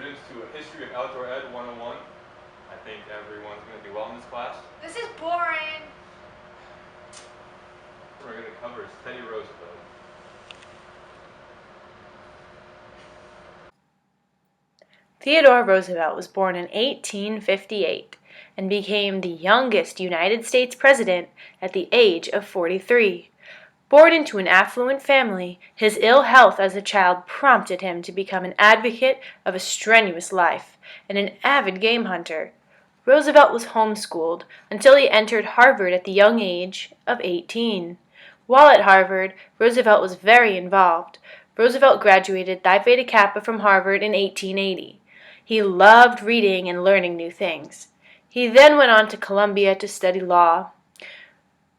students to a History of Outdoor Ed 101. I think everyone's going to do well in this class. This is boring. What we're going to cover is Teddy Roosevelt. Theodore Roosevelt was born in 1858 and became the youngest United States president at the age of 43. Born into an affluent family, his ill health as a child prompted him to become an advocate of a strenuous life and an avid game hunter. Roosevelt was homeschooled until he entered Harvard at the young age of 18. While at Harvard, Roosevelt was very involved. Roosevelt graduated Phi Beta Kappa from Harvard in 1880. He loved reading and learning new things. He then went on to Columbia to study law.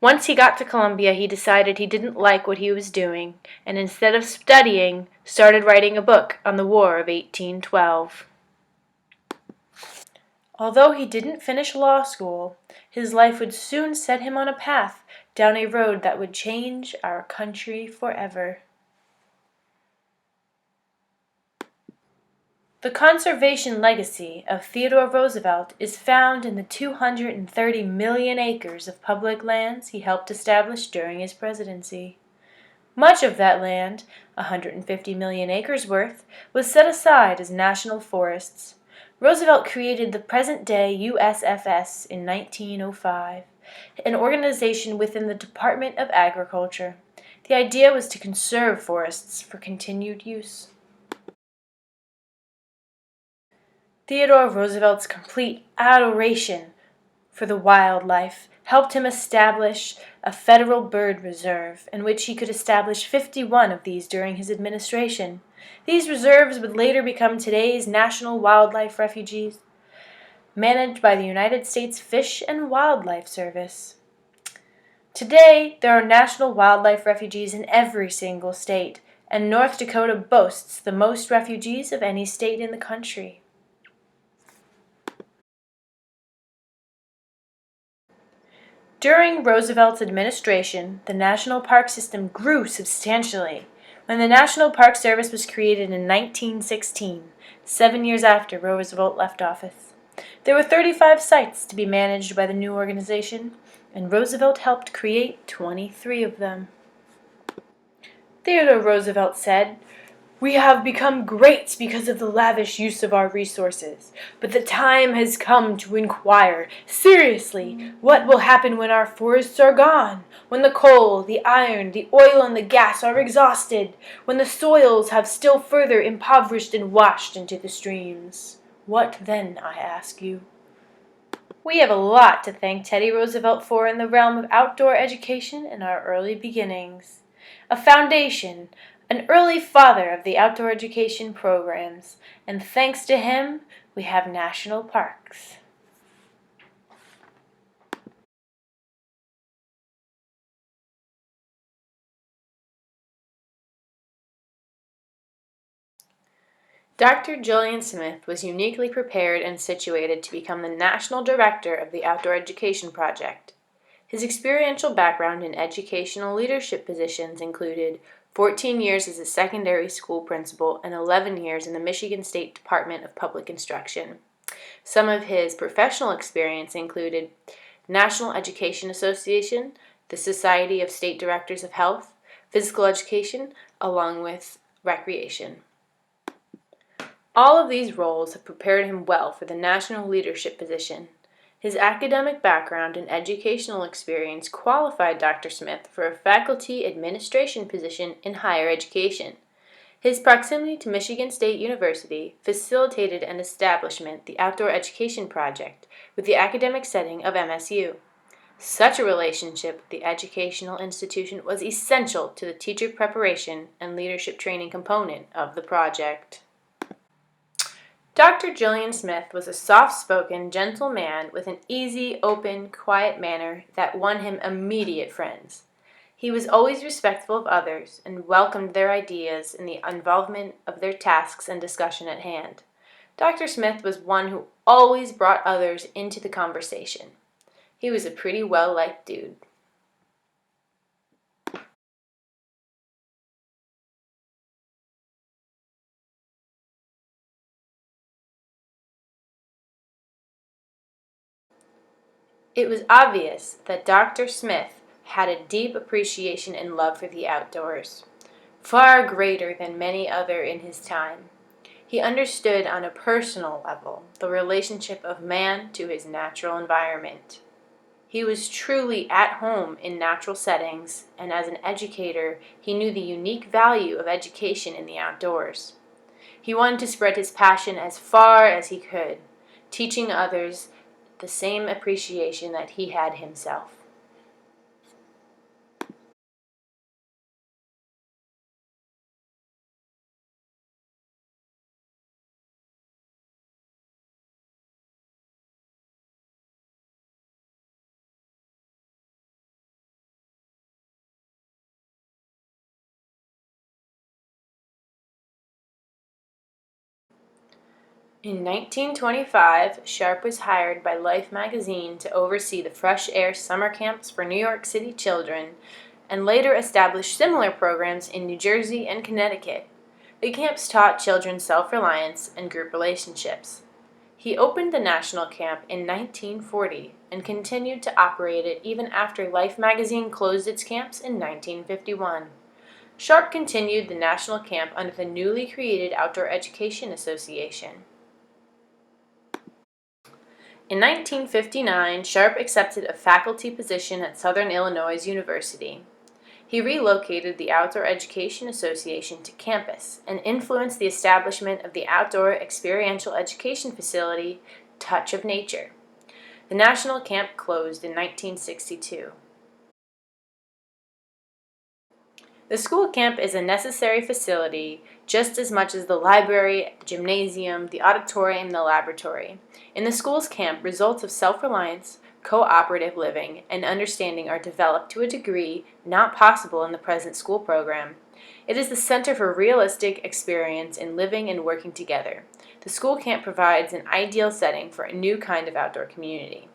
Once he got to Columbia, he decided he didn't like what he was doing, and instead of studying, started writing a book on the War of 1812. Although he didn't finish law school, his life would soon set him on a path down a road that would change our country forever. The conservation legacy of Theodore Roosevelt is found in the 230 million acres of public lands he helped establish during his presidency. Much of that land, 150 million acres worth, was set aside as national forests. Roosevelt created the present-day USFS in 1905, an organization within the Department of Agriculture. The idea was to conserve forests for continued use. Theodore Roosevelt's complete adoration for the wildlife helped him establish a federal bird reserve, in which he could establish 51 of these during his administration. These reserves would later become today's National Wildlife Refuges, managed by the United States Fish and Wildlife Service. Today, there are national wildlife refuges in every single state, and North Dakota boasts the most refugees of any state in the country. During Roosevelt's administration, the national park system grew substantially. When the National Park Service was created in 1916, 7 years after Roosevelt left office, there were 35 sites to be managed by the new organization, and Roosevelt helped create 23 of them. Theodore Roosevelt said, "We have become great because of the lavish use of our resources, but the time has come to inquire seriously what will happen when our forests are gone, when the coal, the iron, the oil, and the gas are exhausted, when the soils have still further impoverished and washed into the streams. What then, I ask you?" We have a lot to thank Teddy Roosevelt for in the realm of outdoor education in our early beginnings. A foundation, an early father of the outdoor education programs, and thanks to him, we have national parks. Dr. Julian Smith was uniquely prepared and situated to become the national director of the Outdoor Education Project. His experiential background in educational leadership positions included 14 years as a secondary school principal and 11 years in the Michigan State Department of Public Instruction. Some of his professional experience included National Education Association, the Society of State Directors of Health, physical education, along with recreation. All of these roles have prepared him well for the national leadership position. His academic background and educational experience qualified Dr. Smith for a faculty administration position in higher education. His proximity to Michigan State University facilitated an establishment, the Outdoor Education Project, with the academic setting of MSU. Such a relationship with the educational institution was essential to the teacher preparation and leadership training component of the project. Dr. Julian Smith was a soft-spoken, gentle man with an easy, open, quiet manner that won him immediate friends. He was always respectful of others and welcomed their ideas in the involvement of their tasks and discussion at hand. Dr. Smith was one who always brought others into the conversation. He was a pretty well-liked dude. It was obvious that Dr. Smith had a deep appreciation and love for the outdoors, far greater than many other in his time. He understood on a personal level the relationship of man to his natural environment. He was truly at home in natural settings, and as an educator, he knew the unique value of education in the outdoors. He wanted to spread his passion as far as he could, teaching others the same appreciation that he had himself. In 1925, Sharp was hired by Life magazine to oversee the fresh air summer camps for New York City children, and later established similar programs in New Jersey and Connecticut. The camps taught children self-reliance and group relationships. He opened the national camp in 1940 and continued to operate it even after Life magazine closed its camps in 1951. Sharp continued the national camp under the newly created Outdoor Education Association. In 1959, Sharp accepted a faculty position at Southern Illinois University. He relocated the Outdoor Education Association to campus and influenced the establishment of the outdoor experiential education facility, Touch of Nature. The national camp closed in 1962. The school camp is a necessary facility just as much as the library, gymnasium, the auditorium, and the laboratory. In the school's camp, results of self-reliance, cooperative living, and understanding are developed to a degree not possible in the present school program. It is the center for realistic experience in living and working together. The school camp provides an ideal setting for a new kind of outdoor community.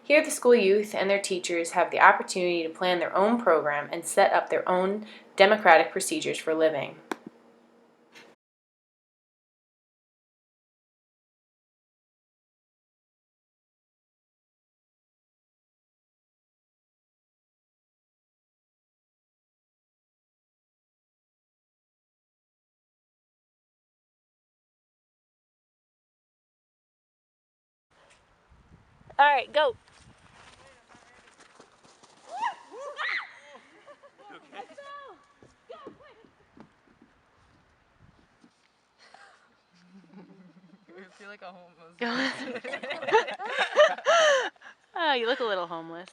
Here, the school youth and their teachers have the opportunity to plan their own program and set up their own democratic procedures for living. All right, go. I feel like a homeless. Oh, you look a little homeless.